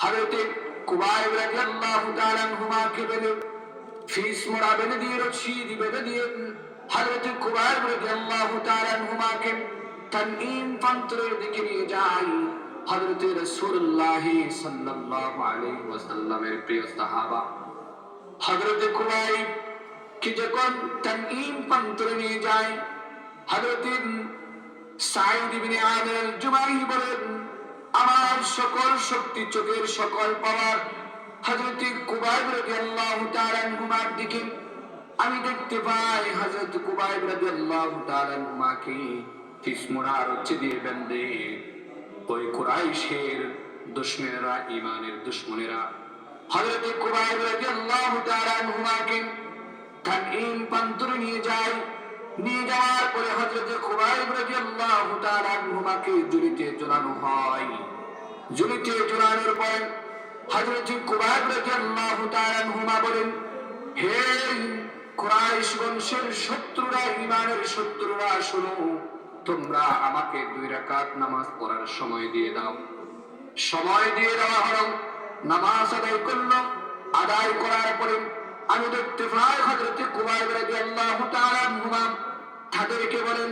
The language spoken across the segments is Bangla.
হযরত কুবাইব রাদিয়াল্লাহু তাআলা আনহুমাকে বলে ফিস মোড়া বেঁধে দিয়ে রশি বেঁধে দিয়ে হযরত কুবাইব রাদিয়াল্লাহু তাআলা আনহুমাকে তানঈম প্রান্তরের দিকে নিয়ে যায়। হযরত রাসূলুল্লাহ সাল্লাল্লাহু আলাইহি ওয়াসাল্লামের প্রিয় সাহাবা হযরত কুবাইব কি যখন তানঈম প্রান্তরে নিয়ে যায়, হযরত সাঈদ ইবনে আমির আল-জুমাহি বলেন, আমার সকল শক্তি, চোখের সকল পাওয়ার হযরত কুবাইব রাদিয়াল্লাহু তাআলা আনহুমার দিকে। আমি দেখতে পাই হযরত কুবাইব রাদিয়াল্লাহু তাআলা আনহুমাকে ফিসমোড়া রচ্চে দিয়ে বেঁধে ওই কুরাইশের দুশমনেরা, ঈমানের দুশমনেরা হযরত কুবাইব রাদিয়াল্লাহু তাআলা আনহুমাকে তানঈম প্রান্তরে নিয়ে যায়। নিয়ে যাওয়ার পরে হযরত কুবাইব রাদিয়াল্লাহু তাআলা আনহুমাকে ঝুলিতে ঝুলানো হয়। ঝুলিতে ঝুলানোর পর হযরত কুবাইব রাদিয়াল্লাহু তাআলা আনহুমা বলেন, হে কুরাইশ বংশের শত্রুরা, ঈমানের শত্রুরা, শোনো, তোমরা আমাকে 2 রাকাত নামাজ পড়ার সময় দিয়ে দাও। সময় দিয়ে দেওয়া হলো, নামাজ আদায় করলো। আদায় করার পরে আমি দেখতে পাই হযরত কুবাইব রাদিয়াল্লাহু তাআলা আনহুমা তাদেরকে বলেন,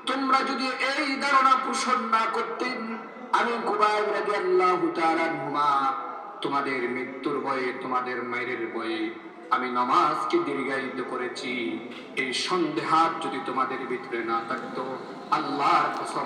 তোমরা যদি এই ধারণা পোষণ না করতেন, আমি কুবাইব রাদিয়াল্লাহু তাআলা আনহুমা তোমাদের মৃত্যুর ভয়ে, তোমাদের মায়ের ভয়ে আমি নামাজকে দীর্ঘায়িত করেছি। এই সন্দেহাত যদি তোমাদের ভিতরে না থাকতো, আল্লাহর কসম